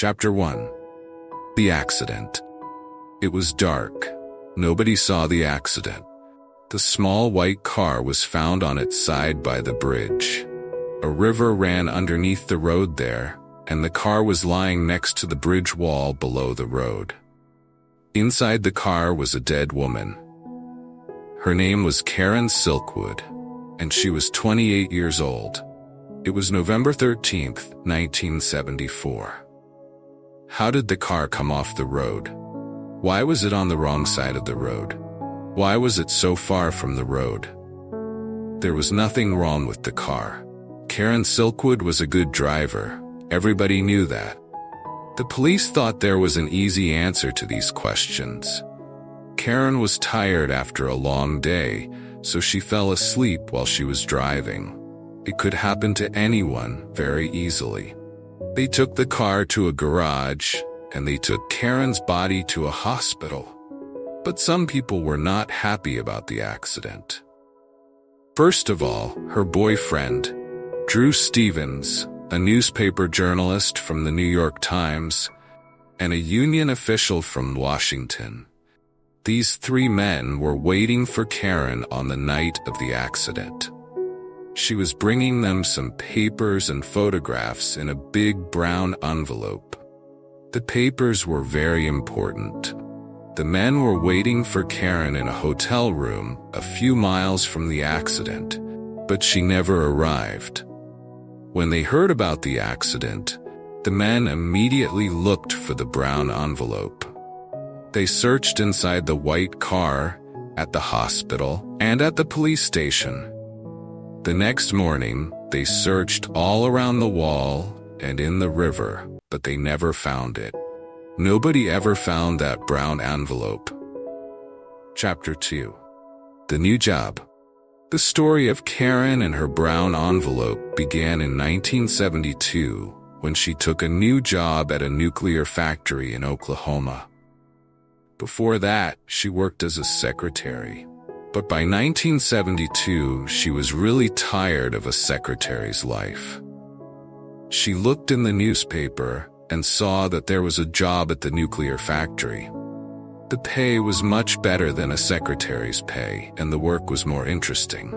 Chapter 1. The Accident. It was dark. Nobody saw the accident. The small white car was found on its side by the bridge. A river ran underneath the road there, and the car was lying next to the bridge wall below the road. Inside the car was a dead woman. Her name was Karen Silkwood, and she was 28 years old. It was November 13th, 1974. How did the car come off the road? Why was it on the wrong side of the road? Why was it so far from the road? There was nothing wrong with the car. Karen Silkwood was a good driver. Everybody knew that. The police thought there was an easy answer to these questions. Karen was tired after a long day, so she fell asleep while she was driving. It could happen to anyone very easily. They took the car to a garage, and they took Karen's body to a hospital. But some people were not happy about the accident. First of all, her boyfriend, Drew Stevens, a newspaper journalist from the New York Times, and a union official from Washington. These three men were waiting for Karen on the night of the accident. She was bringing them some papers and photographs in a big brown envelope. The papers were very important. The men were waiting for Karen in a hotel room a few miles from the accident, but she never arrived. When they heard about the accident, the men immediately looked for the brown envelope. They searched inside the white car, at the hospital, and at the police station. The next morning, they searched all around the wall and in the river, but they never found it. Nobody ever found that brown envelope. Chapter 2. The New Job. The story of Karen and her brown envelope began in 1972 when she took a new job at a nuclear factory in Oklahoma. Before that, she worked as a secretary. But by 1972, she was really tired of a secretary's life. She looked in the newspaper and saw that there was a job at the nuclear factory. The pay was much better than a secretary's pay, and the work was more interesting.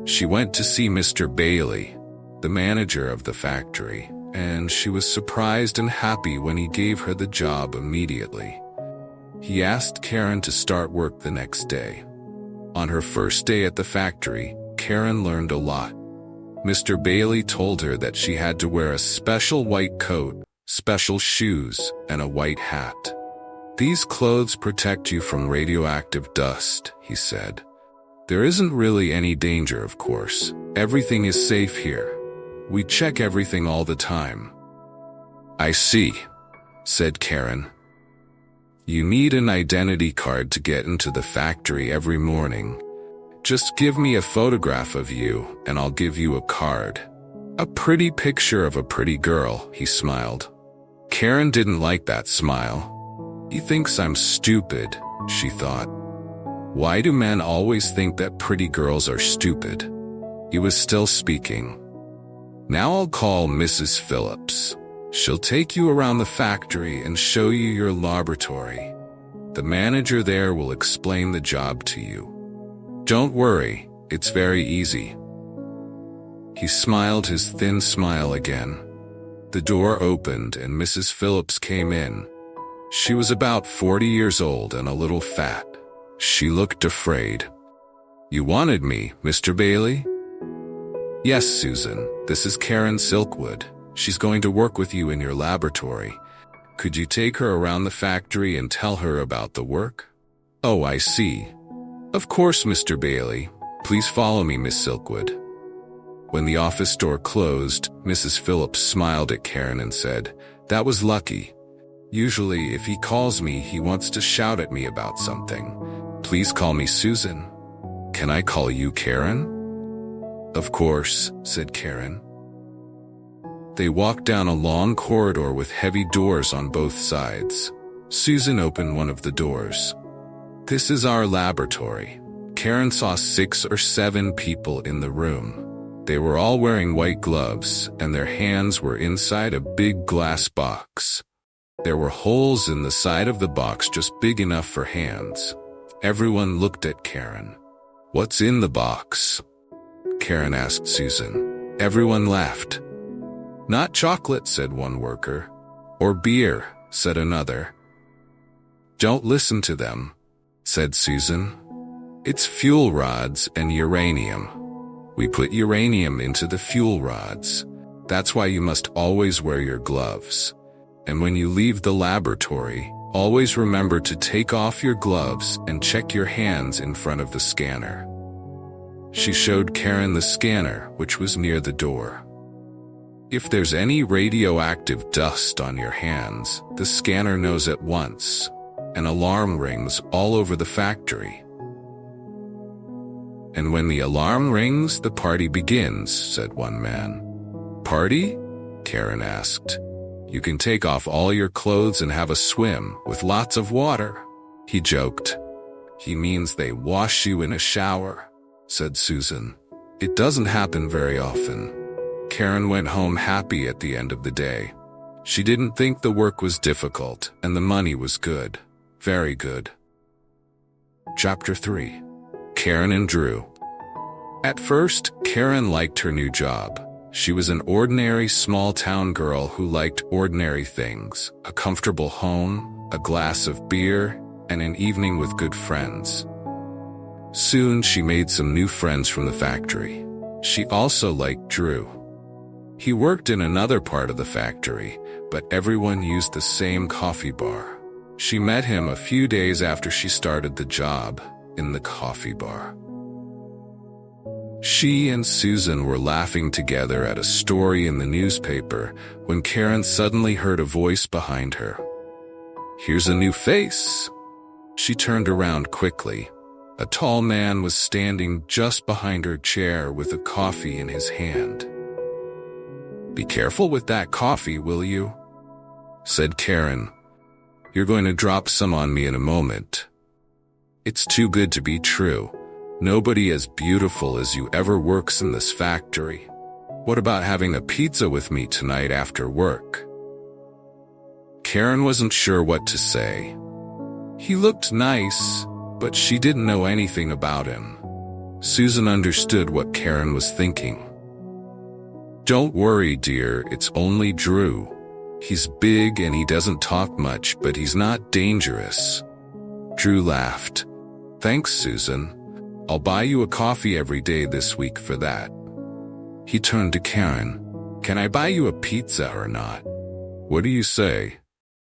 She went to see Mr. Bailey, the manager of the factory, and she was surprised and happy when he gave her the job immediately. He asked Karen to start work the next day. On her first day at the factory, Karen learned a lot. Mr. Bailey told her that she had to wear a special white coat, special shoes, and a white hat. These clothes protect you from radioactive dust, he said. There isn't really any danger, of course. Everything is safe here. We check everything all the time. I see, said Karen. You need an identity card to get into the factory every morning. Just give me a photograph of you, and I'll give you a card. A pretty picture of a pretty girl, he smiled. Karen didn't like that smile. He thinks I'm stupid, she thought. Why do men always think that pretty girls are stupid? He was still speaking. Now I'll call Mrs. Phillips. She'll take you around the factory and show you your laboratory. The manager there will explain the job to you. Don't worry, it's very easy. He smiled his thin smile again. The door opened and Mrs. Phillips came in. She was about 40 years old and a little fat. She looked afraid. You wanted me, Mr. Bailey? Yes, Susan, this is Karen Silkwood. She's going to work with you in your laboratory. Could you take her around the factory and tell her about the work? Oh, I see. Of course, Mr. Bailey. Please follow me, Miss Silkwood. When the office door closed, Mrs. Phillips smiled at Karen and said, That was lucky. Usually, if he calls me, he wants to shout at me about something. Please call me Susan. Can I call you Karen? Of course, said Karen. They walked down a long corridor with heavy doors on both sides. Susan opened one of the doors. This is our laboratory. Karen saw 6 or 7 people in the room. They were all wearing white gloves, and their hands were inside a big glass box. There were holes in the side of the box just big enough for hands. Everyone looked at Karen. "What's in the box?" Karen asked Susan. Everyone laughed. "Not chocolate," said one worker. "Or beer," said another. "Don't listen to them," said Susan. "It's fuel rods and uranium. We put uranium into the fuel rods. That's why you must always wear your gloves. And when you leave the laboratory, always remember to take off your gloves and check your hands in front of the scanner." She showed Karen the scanner, which was near the door. "If there's any radioactive dust on your hands, the scanner knows at once. An alarm rings all over the factory. And when the alarm rings, the party begins," said one man. "Party?" Karen asked. "You can take off all your clothes and have a swim with lots of water," he joked. "He means they wash you in a shower," said Susan. "It doesn't happen very often." Karen went home happy at the end of the day. She didn't think the work was difficult, and the money was good. Very good. Chapter 3. Karen and Drew. At first, Karen liked her new job. She was an ordinary small-town girl who liked ordinary things: a comfortable home, a glass of beer, and an evening with good friends. Soon, she made some new friends from the factory. She also liked Drew. He worked in another part of the factory, but everyone used the same coffee bar. She met him a few days after she started the job, in the coffee bar. She and Susan were laughing together at a story in the newspaper when Karen suddenly heard a voice behind her. "Here's a new face." She turned around quickly. A tall man was standing just behind her chair with a coffee in his hand. "Be careful with that coffee, will you?" said Karen. "You're going to drop some on me in a moment." "It's too good to be true. Nobody as beautiful as you ever works in this factory. What about having a pizza with me tonight after work?" Karen wasn't sure what to say. He looked nice, but she didn't know anything about him. Susan understood what Karen was thinking. "Don't worry, dear, it's only Drew. He's big and he doesn't talk much, but he's not dangerous." Drew laughed. "Thanks, Susan. I'll buy you a coffee every day this week for that." He turned to Karen. "Can I buy you a pizza or not?" "What do you say?"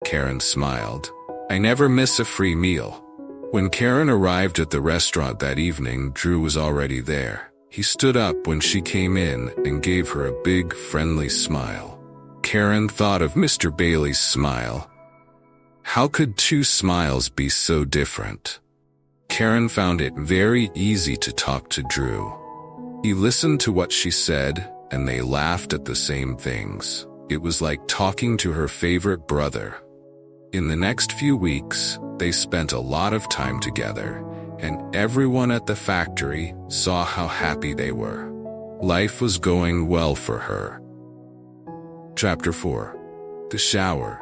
Karen smiled. "I never miss a free meal." When Karen arrived at the restaurant that evening, Drew was already there. He stood up when she came in and gave her a big, friendly smile. Karen thought of Mr. Bailey's smile. How could two smiles be so different? Karen found it very easy to talk to Drew. He listened to what she said, and they laughed at the same things. It was like talking to her favorite brother. In the next few weeks, they spent a lot of time together, and everyone at the factory saw how happy they were. Life was going well for her. Chapter 4. The Shower.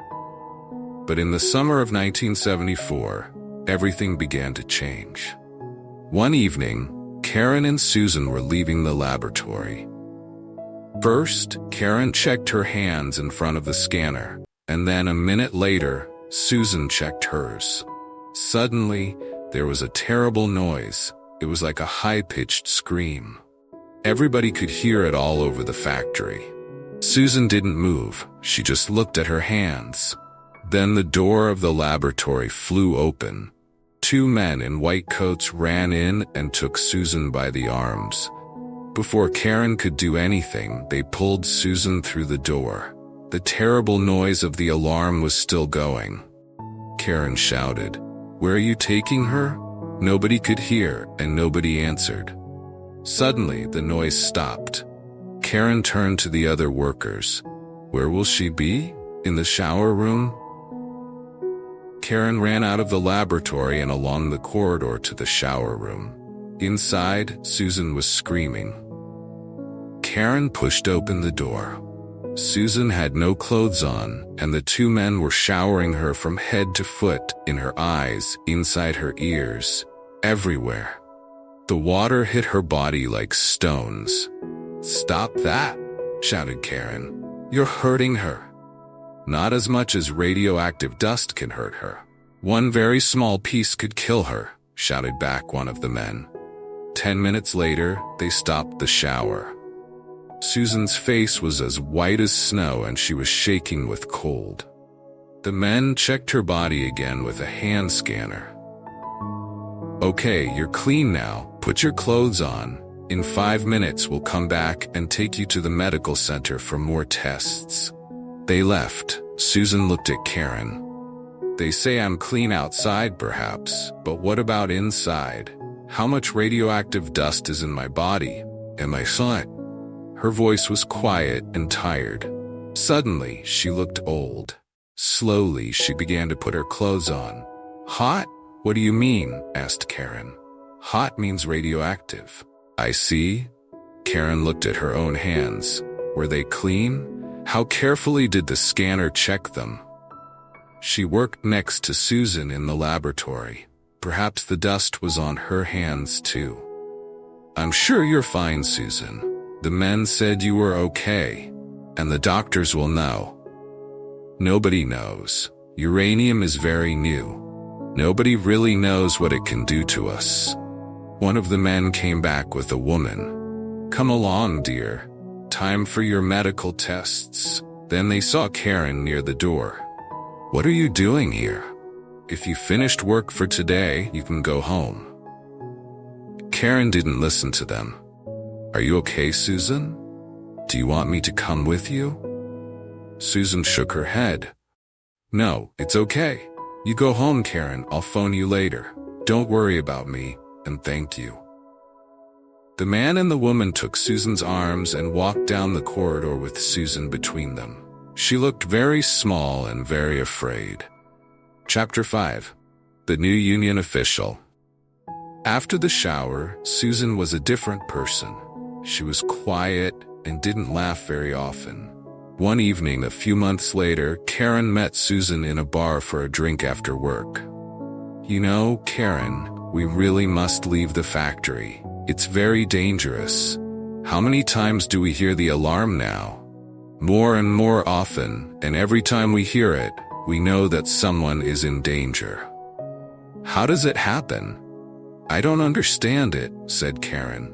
But in the summer of 1974, everything began to change. One evening, Karen and Susan were leaving the laboratory. First, Karen checked her hands in front of the scanner, and then a minute later, Susan checked hers. Suddenly, there was a terrible noise. It was like a high-pitched scream. Everybody could hear it all over the factory. Susan didn't move. She just looked at her hands. Then the door of the laboratory flew open. Two men in white coats ran in and took Susan by the arms. Before Karen could do anything, they pulled Susan through the door. The terrible noise of the alarm was still going. Karen shouted, "Where are you taking her?" Nobody could hear, and nobody answered. Suddenly, the noise stopped. Karen turned to the other workers. "Where will she be? In the shower room?" Karen ran out of the laboratory and along the corridor to the shower room. Inside, Susan was screaming. Karen pushed open the door. Susan had no clothes on, and the two men were showering her from head to foot, in her eyes, inside her ears, everywhere. The water hit her body like stones. "Stop that!" shouted Karen. "You're hurting her." "Not as much as radioactive dust can hurt her. One very small piece could kill her," shouted back one of the men. 10 minutes later, they stopped the shower. Susan's face was as white as snow and she was shaking with cold. The men checked her body again with a hand scanner. "Okay, you're clean now. Put your clothes on. In 5 minutes we'll come back and take you to the medical center for more tests." They left. Susan looked at Karen. "They say I'm clean outside perhaps, but what about inside? How much radioactive dust is in my body? Am I hot?" Her voice was quiet and tired. Suddenly, she looked old. Slowly, she began to put her clothes on. "Hot? What do you mean?" asked Karen. "Hot means radioactive." "I see." Karen looked at her own hands. Were they clean? How carefully did the scanner check them? She worked next to Susan in the laboratory. Perhaps the dust was on her hands too. "I'm sure you're fine, Susan. The men said you were okay, and the doctors will know." "Nobody knows. Uranium is very new. Nobody really knows what it can do to us." One of the men came back with a woman. "Come along, dear. Time for your medical tests." Then they saw Karen near the door. "What are you doing here? If you finished work for today, you can go home." Karen didn't listen to them. "Are you okay, Susan? Do you want me to come with you?" Susan shook her head. "No, it's okay. You go home, Karen. I'll phone you later. Don't worry about me, and thank you." The man and the woman took Susan's arms and walked down the corridor with Susan between them. She looked very small and very afraid. Chapter 5. The New Union Official. After the shower, Susan was a different person. She was quiet and didn't laugh very often. One evening, a few months later, Karen met Susan in a bar for a drink after work. "You know, Karen, we really must leave the factory. It's very dangerous. How many times do we hear the alarm now? More and more often, and every time we hear it, we know that someone is in danger." "How does it happen?" "I don't understand it," said Karen.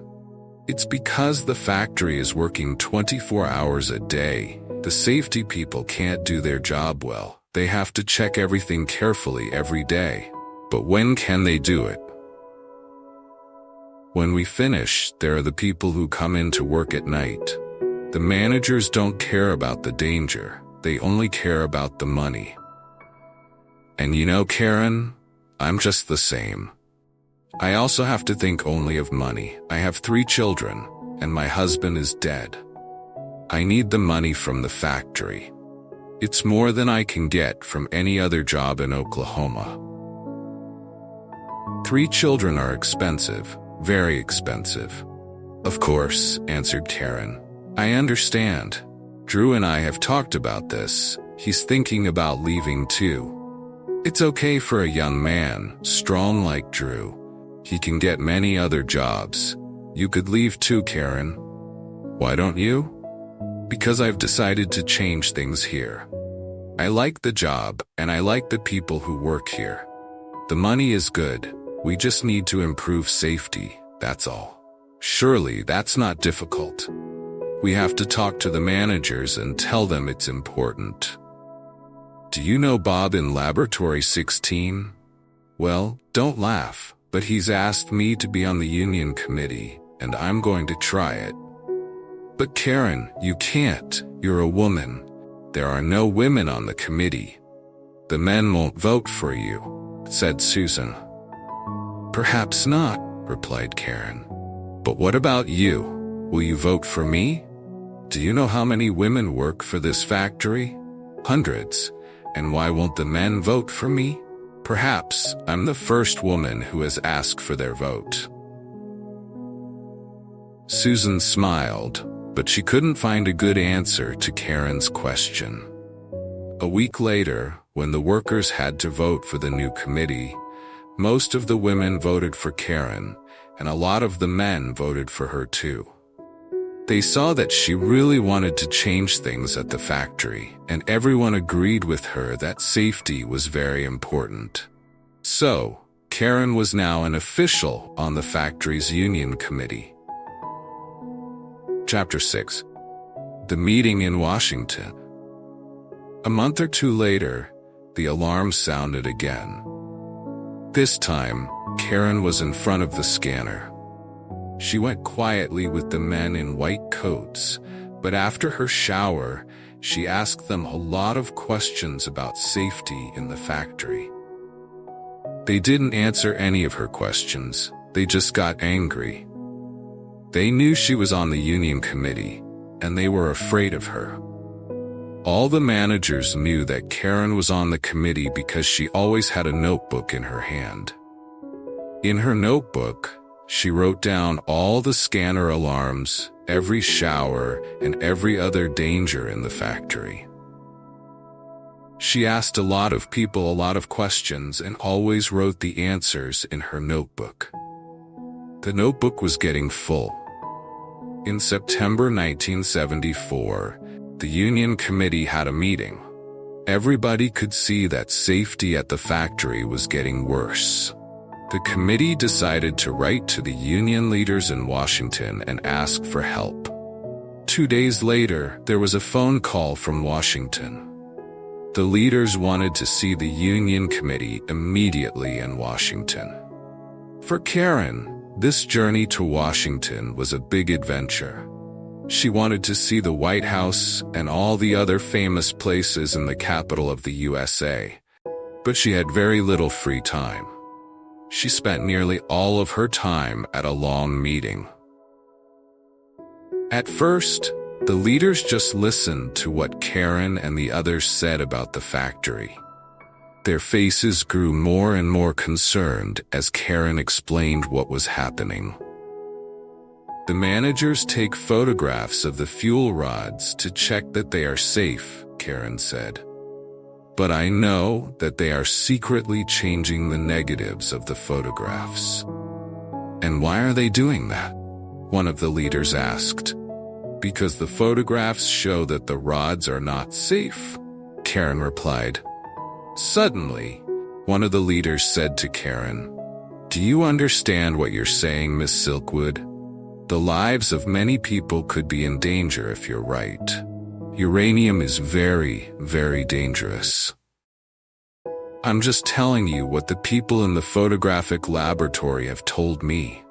"It's because the factory is working 24 hours a day. The safety people can't do their job well. They have to check everything carefully every day. But when can they do it? When we finish, there are the people who come in to work at night. The managers don't care about the danger. They only care about the money. And you know, Karen, I'm just the same. I also have to think only of money. I have 3 children, and my husband is dead. I need the money from the factory. It's more than I can get from any other job in Oklahoma. 3 children are expensive, very expensive." "Of course," answered Karen. "I understand. Drew and I have talked about this. He's thinking about leaving too. It's okay for a young man, strong like Drew. He can get many other jobs. You could leave too, Karen." "Why don't you?" "Because I've decided to change things here. I like the job, and I like the people who work here. The money is good. We just need to improve safety, that's all. Surely that's not difficult. We have to talk to the managers and tell them it's important." "Do you know Bob in Laboratory 16? Well, don't laugh, but he's asked me to be on the union committee, and I'm going to try it." "But Karen, you can't. You're a woman. There are no women on the committee. The men won't vote for you," said Susan. "Perhaps not," replied Karen. "But what about you? Will you vote for me? Do you know how many women work for this factory? Hundreds. And why won't the men vote for me? Perhaps I'm the first woman who has asked for their vote." Susan smiled. But she couldn't find a good answer to Karen's question. A week later, when the workers had to vote for the new committee, most of the women voted for Karen, and a lot of the men voted for her too. They saw that she really wanted to change things at the factory, and everyone agreed with her that safety was very important. So, Karen was now an official on the factory's union committee. Chapter 6. The Meeting in Washington. A month or two later, the alarm sounded again. This time, Karen was in front of the scanner. She went quietly with the men in white coats, but after her shower, she asked them a lot of questions about safety in the factory. They didn't answer any of her questions, they just got angry. They knew she was on the union committee, and they were afraid of her. All the managers knew that Karen was on the committee because she always had a notebook in her hand. In her notebook, she wrote down all the scanner alarms, every shower, and every other danger in the factory. She asked a lot of people a lot of questions and always wrote the answers in her notebook. The notebook was getting full. In September 1974, the union committee had a meeting. Everybody could see that safety at the factory was getting worse. The committee decided to write to the union leaders in Washington and ask for help. 2 days later, there was a phone call from Washington. The leaders wanted to see the union committee immediately in Washington. For Karen, this journey to Washington was a big adventure. She wanted to see the White House and all the other famous places in the capital of the USA, but she had very little free time. She spent nearly all of her time at a long meeting. At first, the leaders just listened to what Karen and the others said about the factory. Their faces grew more and more concerned as Karen explained what was happening. The managers take photographs of the fuel rods to check that they are safe, Karen said. But I know that they are secretly changing the negatives of the photographs. And why are they doing that? One of the leaders asked. Because the photographs show that the rods are not safe, Karen replied. Suddenly, one of the leaders said to Karen, "Do you understand what you're saying, Miss Silkwood? The lives of many people could be in danger if you're right. Uranium is very, very dangerous." "I'm just telling you what the people in the photographic laboratory have told me,"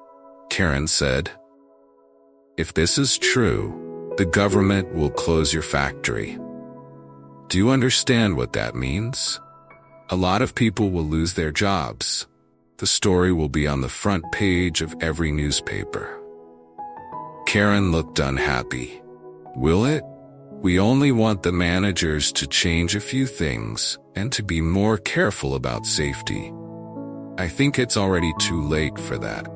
Karen said. "If this is true, the government will close your factory. Do you understand what that means? A lot of people will lose their jobs. The story will be on the front page of every newspaper." Karen looked unhappy. "Will it? We only want the managers to change a few things and to be more careful about safety. I think it's already too late for that."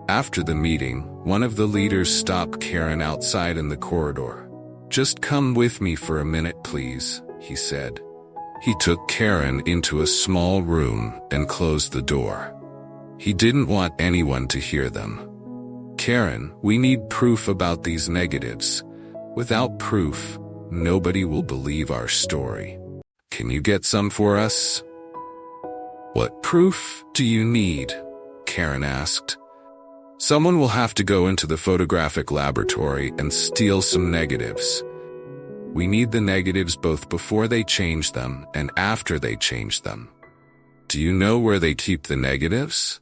After the meeting, one of the leaders stopped Karen outside in the corridor. "Just come with me for a minute, please," he said. He took Karen into a small room and closed the door. He didn't want anyone to hear them. "Karen, we need proof about these negatives. Without proof, nobody will believe our story. Can you get some for us?" "What proof do you need?" Karen asked. "Someone will have to go into the photographic laboratory and steal some negatives. We need the negatives both before they change them and after they change them. Do you know where they keep the negatives?"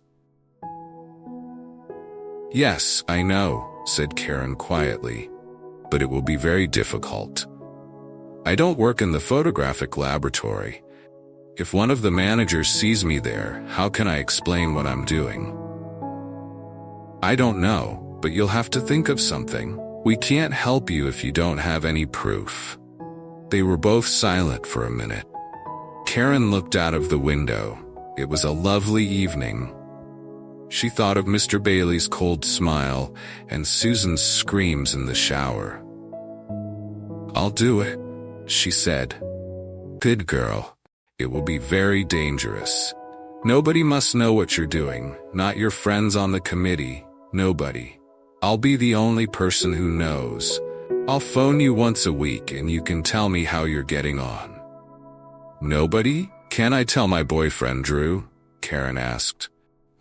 "Yes, I know," said Karen quietly. "But it will be very difficult. I don't work in the photographic laboratory. If one of the managers sees me there, how can I explain what I'm doing?" "I don't know, but you'll have to think of something. We can't help you if you don't have any proof." They were both silent for a minute. Karen looked out of the window. It was a lovely evening. She thought of Mr. Bailey's cold smile and Susan's screams in the shower. "I'll do it," she said. "Good girl. It will be very dangerous. Nobody must know what you're doing, not your friends on the committee, nobody. I'll be the only person who knows. I'll phone you once a week and you can tell me how you're getting on." "Nobody? Can I tell my boyfriend, Drew?" Karen asked.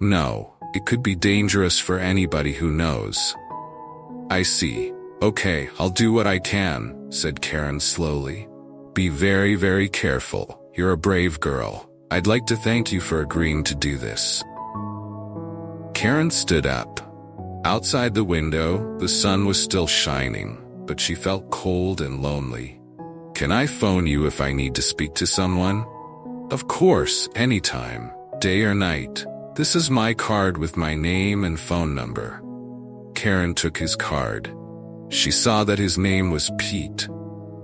"No, it could be dangerous for anybody who knows." "I see. Okay, I'll do what I can," said Karen slowly. "Be very, very careful. You're a brave girl. I'd like to thank you for agreeing to do this." Karen stood up. Outside the window, the sun was still shining, but she felt cold and lonely. "Can I phone you if I need to speak to someone?" "Of course, anytime, day or night. This is my card with my name and phone number." Karen took his card. She saw that his name was Pete.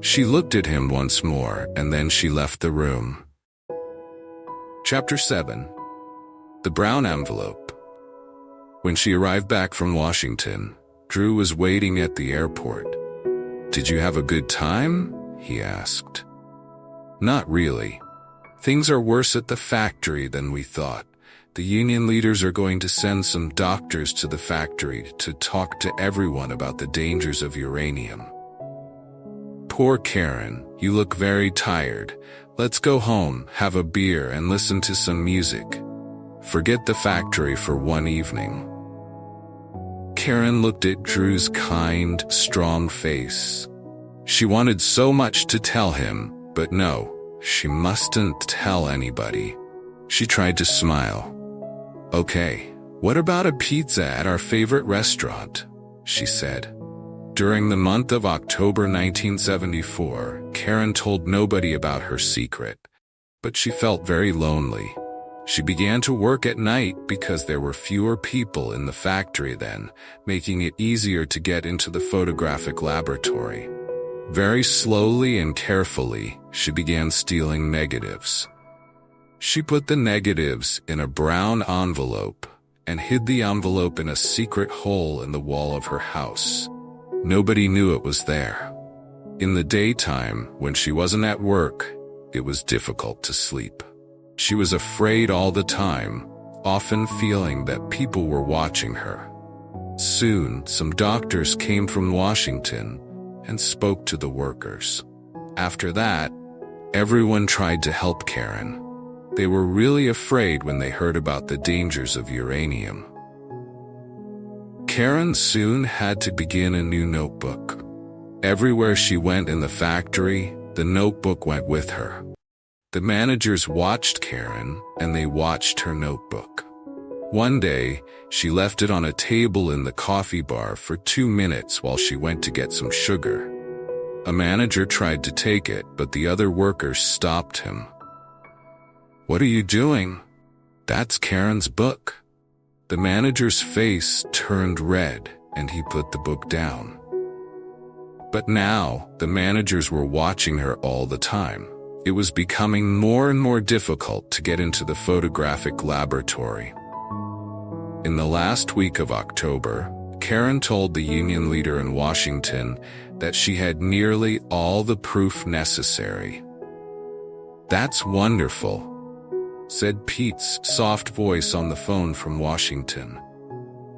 She looked at him once more, and then she left the room. Chapter 7. The Brown Envelope. When she arrived back from Washington, Drew was waiting at the airport. "Did you have a good time?" he asked. "Not really. Things are worse at the factory than we thought. The union leaders are going to send some doctors to the factory to talk to everyone about the dangers of uranium." "Poor Karen, you look very tired. Let's go home, have a beer, and listen to some music. Forget the factory for one evening." Karen looked at Drew's kind, strong face. She wanted so much to tell him, but no, she mustn't tell anybody. She tried to smile. "Okay, what about a pizza at our favorite restaurant?" she said. During the month of October 1974, Karen told nobody about her secret, but she felt very lonely. She began to work at night because there were fewer people in the factory then, making it easier to get into the photographic laboratory. Very slowly and carefully, she began stealing negatives. She put the negatives in a brown envelope and hid the envelope in a secret hole in the wall of her house. Nobody knew it was there. In the daytime, when she wasn't at work, it was difficult to sleep. She was afraid all the time, often feeling that people were watching her. Soon, some doctors came from Washington and spoke to the workers. After that, everyone tried to help Karen. They were really afraid when they heard about the dangers of uranium. Karen soon had to begin a new notebook. Everywhere she went in the factory, the notebook went with her. The managers watched Karen, and they watched her notebook. One day, she left it on a table in the coffee bar for 2 minutes while she went to get some sugar. A manager tried to take it, but the other workers stopped him. "What are you doing?" "That's Karen's book." The manager's face turned red, and he put the book down. But now, the managers were watching her all the time. It was becoming more and more difficult to get into the photographic laboratory. In the last week of October, Karen told the union leader in Washington that she had nearly all the proof necessary. "That's wonderful," said Pete's soft voice on the phone from Washington.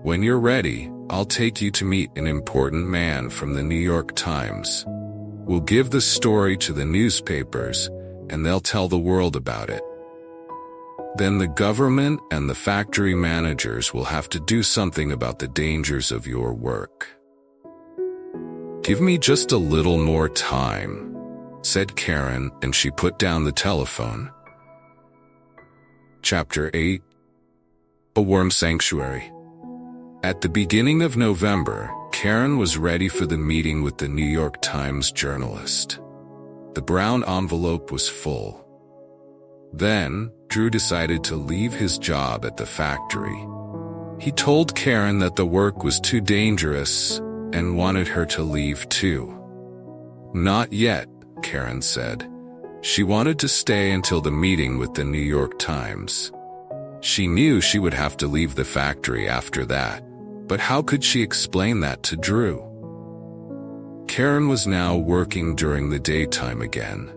"When you're ready, I'll take you to meet an important man from the New York Times. We'll give the story to the newspapers, and they'll tell the world about it. Then the government and the factory managers will have to do something about the dangers of your work." "Give me just a little more time," said Karen, and she put down the telephone. Chapter 8. A Worm Sanctuary. At the beginning of November, Karen was ready for the meeting with the New York Times journalist. The brown envelope was full. Then, Drew decided to leave his job at the factory. He told Karen that the work was too dangerous and wanted her to leave too. "Not yet," Karen said. She wanted to stay until the meeting with the New York Times. She knew she would have to leave the factory after that, but how could she explain that to Drew? Karen was now working during the daytime again,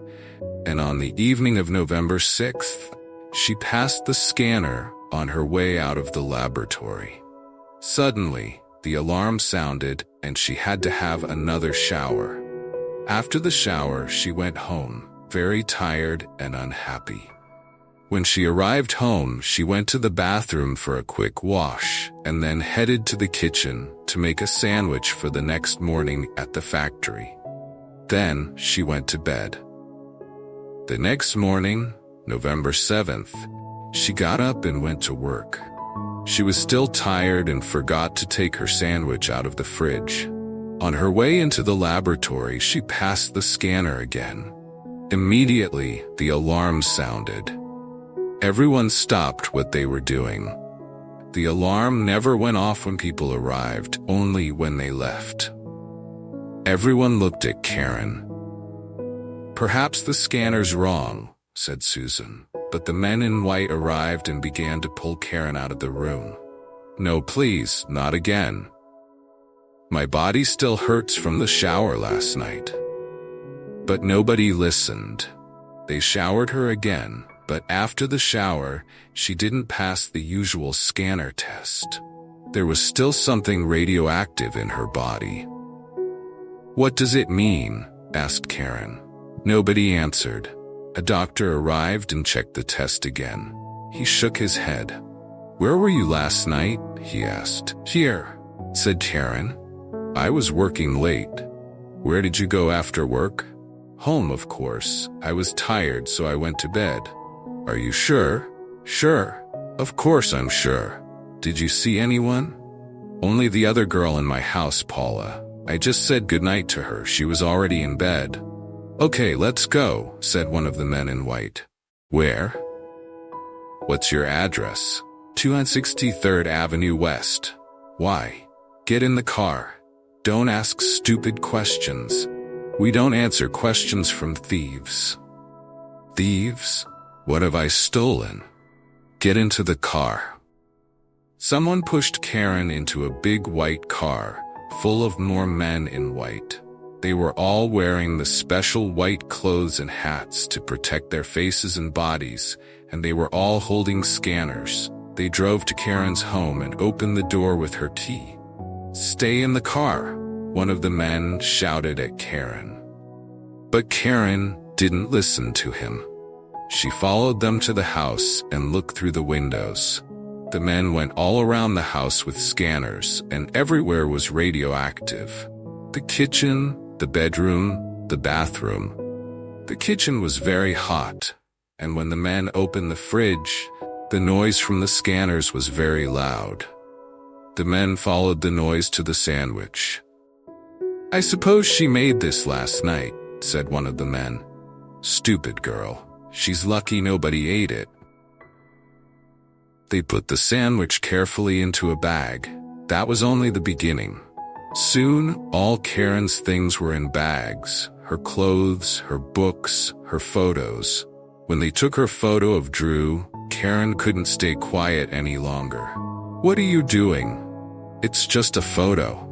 and on the evening of November 6th, she passed the scanner on her way out of the laboratory. Suddenly, the alarm sounded and she had to have another shower. After the shower, she went home, very tired and unhappy. When she arrived home, she went to the bathroom for a quick wash and then headed to the kitchen to make a sandwich for the next morning at the factory. Then she went to bed. The next morning, November 7th, she got up and went to work. She was still tired and forgot to take her sandwich out of the fridge. On her way into the laboratory, she passed the scanner again. Immediately, the alarm sounded. Everyone stopped what they were doing. The alarm never went off when people arrived, only when they left. Everyone looked at Karen. "Perhaps the scanner's wrong," said Susan, but the men in white arrived and began to pull Karen out of the room. "No, please, not again. My body still hurts from the shower last night." But nobody listened. They showered her again, but after the shower, she didn't pass the usual scanner test. There was still something radioactive in her body. "What does it mean?" asked Karen. Nobody answered. A doctor arrived and checked the test again. He shook his head. "Where were you last night?" he asked. "Here," said Karen. "I was working late." "Where did you go after work?" "Home, of course. I was tired, so I went to bed." "Are you sure?" "Sure. Of course I'm sure." "Did you see anyone?" "Only the other girl in my house, Paula. I just said goodnight to her. She was already in bed." "Okay, let's go," said one of the men in white. "Where?" "What's your address?" 263rd Avenue West. "Why?" "Get in the car. Don't ask stupid questions. We don't answer questions from thieves." "Thieves? What have I stolen?" "Get into the car." Someone pushed Karen into a big white car, full of more men in white. They were all wearing the special white clothes and hats to protect their faces and bodies, and they were all holding scanners. They drove to Karen's home and opened the door with her key. "Stay in the car," one of the men shouted at Karen. But Karen didn't listen to him. She followed them to the house and looked through the windows. The men went all around the house with scanners, and everywhere was radioactive. The kitchen, the bedroom, the bathroom. The kitchen was very hot, and when the men opened the fridge, the noise from the scanners was very loud. The men followed the noise to the sandwich. "I suppose she made this last night," said one of the men. "Stupid girl. She's lucky nobody ate it." They put the sandwich carefully into a bag. That was only the beginning. Soon, all Karen's things were in bags, her clothes, her books, her photos. When they took her photo of Drew, Karen couldn't stay quiet any longer. "What are you doing? It's just a photo."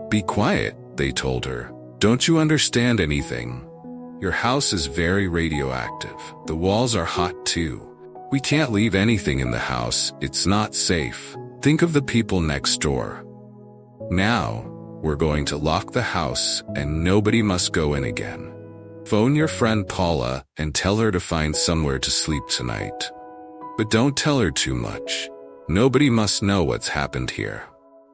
"Be quiet," they told her. "Don't you understand anything? Your house is very radioactive. The walls are hot too. We can't leave anything in the house. It's not safe. Think of the people next door. Now, we're going to lock the house and nobody must go in again. Phone your friend Paula and tell her to find somewhere to sleep tonight. But don't tell her too much. Nobody must know what's happened here.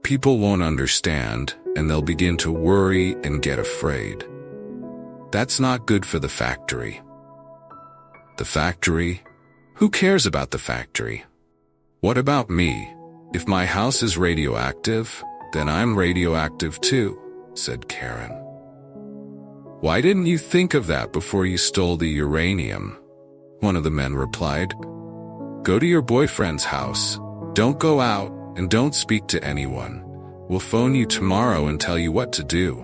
People won't understand and they'll begin to worry and get afraid. That's not good for the factory." "The factory? Who cares about the factory? What about me? If my house is radioactive, then I'm radioactive too," said Karen. "Why didn't you think of that before you stole the uranium?" one of the men replied. "Go to your boyfriend's house. Don't go out and don't speak to anyone. We'll phone you tomorrow and tell you what to do."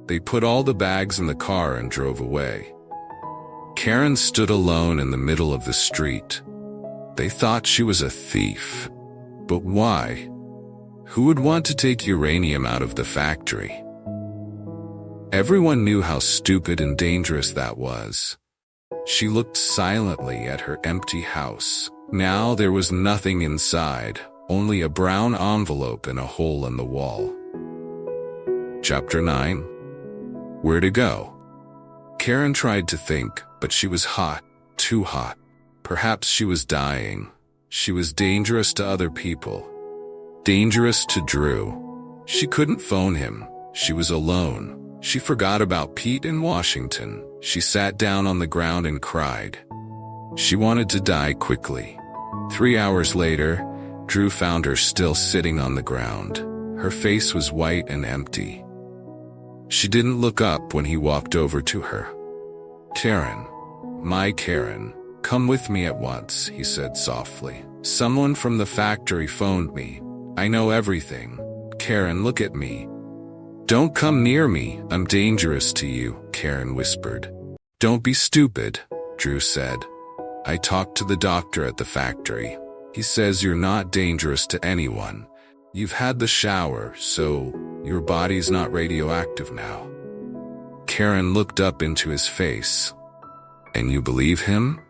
They put all the bags in the car and drove away. Karen stood alone in the middle of the street. They thought she was a thief. But why? Who would want to take uranium out of the factory? Everyone knew how stupid and dangerous that was. She looked silently at her empty house. Now there was nothing inside, only a brown envelope and a hole in the wall. Chapter 9. Where to go? Karen tried to think, but she was hot, too hot. Perhaps she was dying. She was dangerous to other people. Dangerous to Drew. She couldn't phone him. She was alone. She forgot about Pete in Washington. She sat down on the ground and cried. She wanted to die quickly. 3 hours later, Drew found her still sitting on the ground. Her face was white and empty. She didn't look up when he walked over to her. "Karen, my Karen, come with me at once," he said softly. "Someone from the factory phoned me. I know everything. Karen, look at me." "Don't come near me, I'm dangerous to you," Karen whispered. "Don't be stupid," Drew said. "I talked to the doctor at the factory. He says you're not dangerous to anyone. You've had the shower, so your body's not radioactive now." Karen looked up into his face. "And you believe him?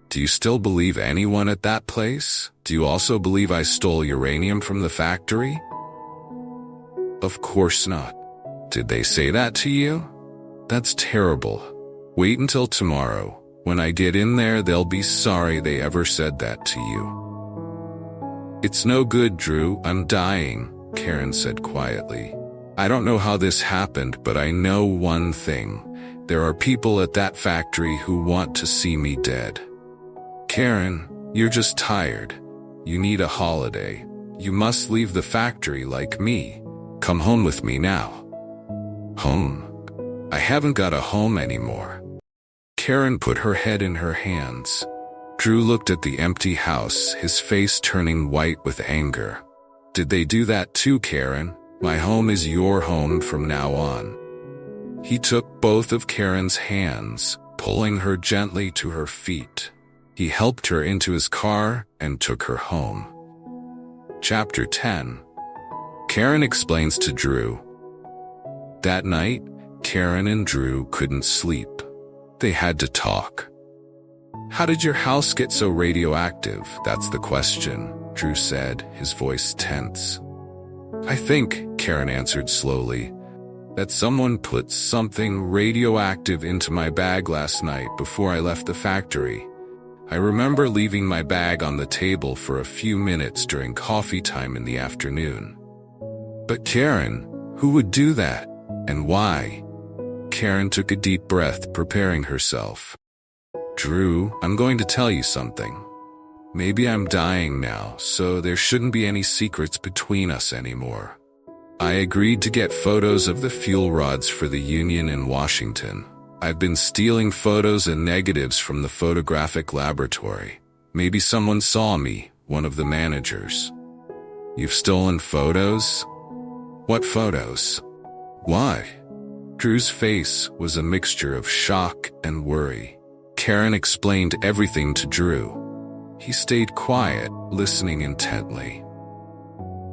Do you still believe anyone at that place? Do you also believe I stole uranium from the factory?" "Of course not." "Did they say that to you?" "That's terrible. Wait until tomorrow. When I get in there, they'll be sorry they ever said that to you." "It's no good, Drew. I'm dying," Karen said quietly. "I don't know how this happened, but I know one thing. There are people at that factory who want to see me dead." "Karen, you're just tired. You need a holiday. You must leave the factory like me. Come home with me now." "Home? I haven't got a home anymore." Karen put her head in her hands. Drew looked at the empty house, his face turning white with anger. "Did they do that too, Karen? My home is your home from now on." He took both of Karen's hands, pulling her gently to her feet. He helped her into his car and took her home. Chapter 10. Karen explains to Drew. That night, Karen and Drew couldn't sleep. They had to talk. "How did your house get so radioactive? That's the question," Drew said, his voice tense. "I think," Karen answered slowly, "that someone put something radioactive into my bag last night before I left the factory. I remember leaving my bag on the table for a few minutes during coffee time in the afternoon." "But Karen, who would do that? And why?" Karen took a deep breath, preparing herself. "Drew, I'm going to tell you something. Maybe I'm dying now, so there shouldn't be any secrets between us anymore. I agreed to get photos of the fuel rods for the union in Washington. I've been stealing photos and negatives from the photographic laboratory. Maybe someone saw me, one of the managers." "You've stolen photos? What photos? Why?" Drew's face was a mixture of shock and worry. Karen explained everything to Drew. He stayed quiet, listening intently.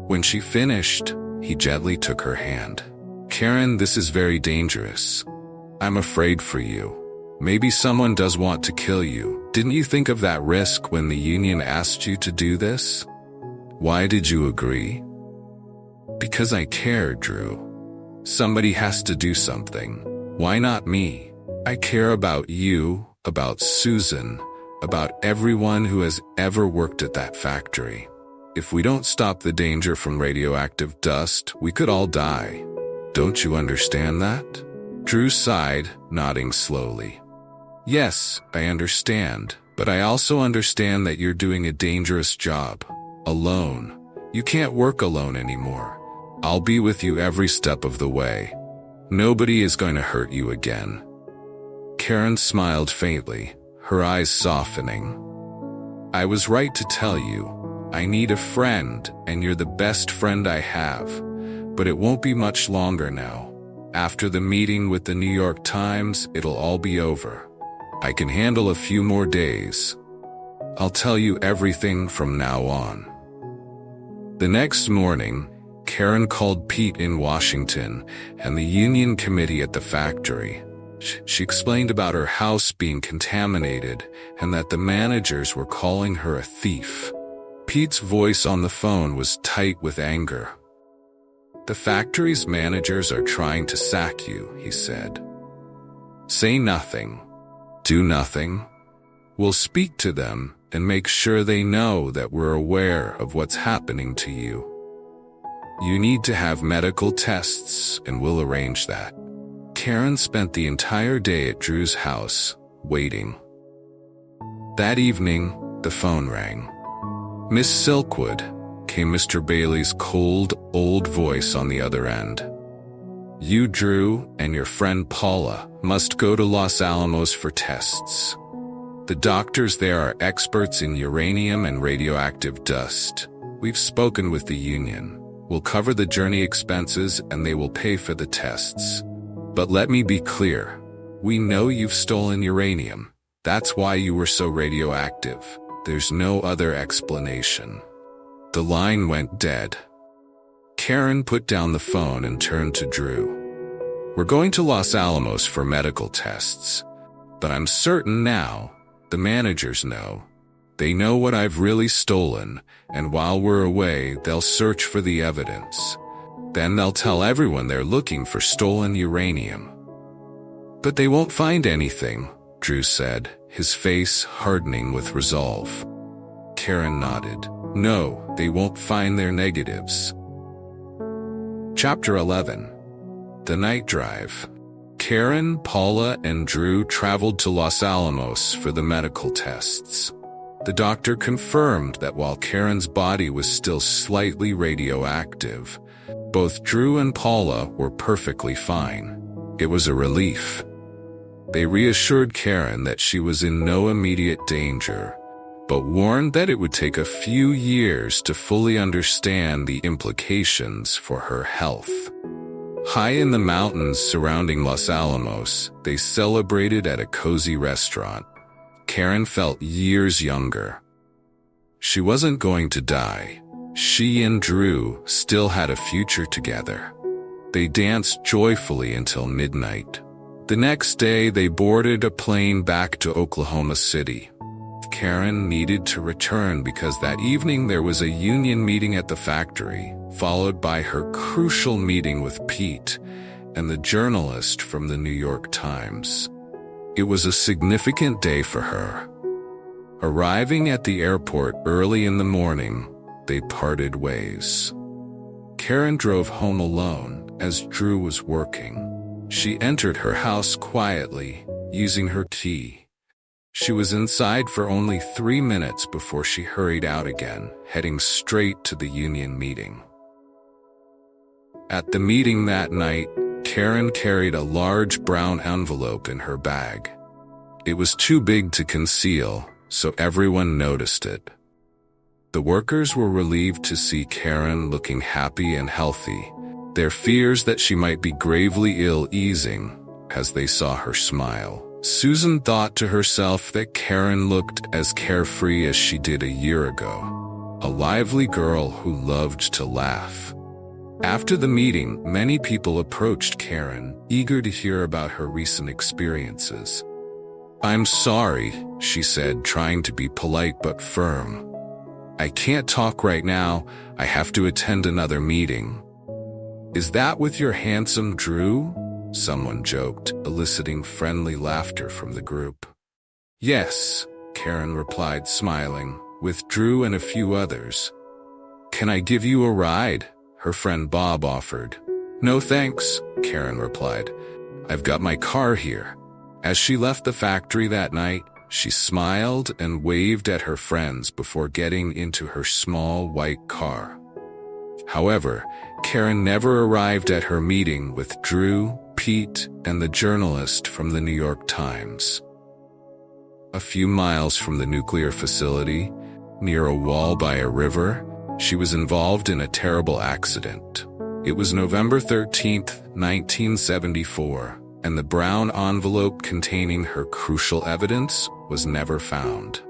When she finished, he gently took her hand. "Karen, this is very dangerous. I'm afraid for you. Maybe someone does want to kill you. Didn't you think of that risk when the union asked you to do this? Why did you agree?" "Because I care, Drew. Somebody has to do something. Why not me? I care about you, about Susan, about everyone who has ever worked at that factory. If we don't stop the danger from radioactive dust, we could all die. Don't you understand that?" Drew sighed, nodding slowly. "Yes, I understand, but I also understand that you're doing a dangerous job. Alone. You can't work alone anymore. I'll be with you every step of the way. Nobody is going to hurt you again." Karen smiled faintly, her eyes softening. "I was right to tell you. I need a friend, and you're the best friend I have. But it won't be much longer now. After the meeting with the New York Times, it'll all be over." I can handle a few more days. I'll tell you everything from now on." The next morning, Karen called Pete in Washington and the union committee at the factory. She explained about her house being contaminated and that the managers were calling her a thief. Pete's voice on the phone was tight with anger. "The factory's managers are trying to sack you," he said. "Say nothing. Do nothing. We'll speak to them and make sure they know that we're aware of what's happening to you. You need to have medical tests and we'll arrange that." Karen spent the entire day at Drew's house, waiting. That evening, the phone rang. "Miss Silkwood," came Mr. Bailey's cold, old voice on the other end. "You, Drew, and your friend Paula must go to Los Alamos for tests. The doctors there are experts in uranium and radioactive dust. We've spoken with the union. We'll cover the journey expenses and they will pay for the tests. But let me be clear. We know you've stolen uranium. That's why you were so radioactive. There's no other explanation." The line went dead. Karen put down the phone and turned to Drew. "We're going to Los Alamos for medical tests. But I'm certain now, the managers know. They know what I've really stolen, and while we're away, they'll search for the evidence. Then they'll tell everyone they're looking for stolen uranium." "But they won't find anything," Drew said, his face hardening with resolve. Karen nodded. "No, they won't find their negatives." Chapter 11. The Night Drive. Karen, Paula, and Drew traveled to Los Alamos for the medical tests. The doctor confirmed that while Karen's body was still slightly radioactive, both Drew and Paula were perfectly fine. It was a relief. They reassured Karen that she was in no immediate danger, but warned that it would take a few years to fully understand the implications for her health. High in the mountains surrounding Los Alamos, they celebrated at a cozy restaurant. Karen felt years younger. She wasn't going to die. She and Drew still had a future together. They danced joyfully until midnight. The next day, they boarded a plane back to Oklahoma City. Karen needed to return because that evening there was a union meeting at the factory, followed by her crucial meeting with Pete and the journalist from the New York Times. It was a significant day for her. Arriving at the airport early in the morning, they parted ways. Karen drove home alone as Drew was working. She entered her house quietly, using her key. She was inside for only 3 minutes before she hurried out again, heading straight to the union meeting. At the meeting that night, Karen carried a large brown envelope in her bag. It was too big to conceal, so everyone noticed it. The workers were relieved to see Karen looking happy and healthy, their fears that she might be gravely ill easing as they saw her smile. Susan thought to herself that Karen looked as carefree as she did a year ago, a lively girl who loved to laugh. After the meeting, many people approached Karen, eager to hear about her recent experiences. "I'm sorry," she said, trying to be polite but firm. "I can't talk right now. I have to attend another meeting." "Is that with your handsome Drew?" someone joked, eliciting friendly laughter from the group. "Yes," Karen replied, smiling, "with Drew and a few others." "Can I give you a ride?" her friend Bob offered. "No thanks," Karen replied. "I've got my car here." As she left the factory that night, she smiled and waved at her friends before getting into her small white car. However, Karen never arrived at her meeting with Drew, Pete, and the journalist from the New York Times. A few miles from the nuclear facility, near a wall by a river, she was involved in a terrible accident. It was November 13th, 1974, and the brown envelope containing her crucial evidence was never found.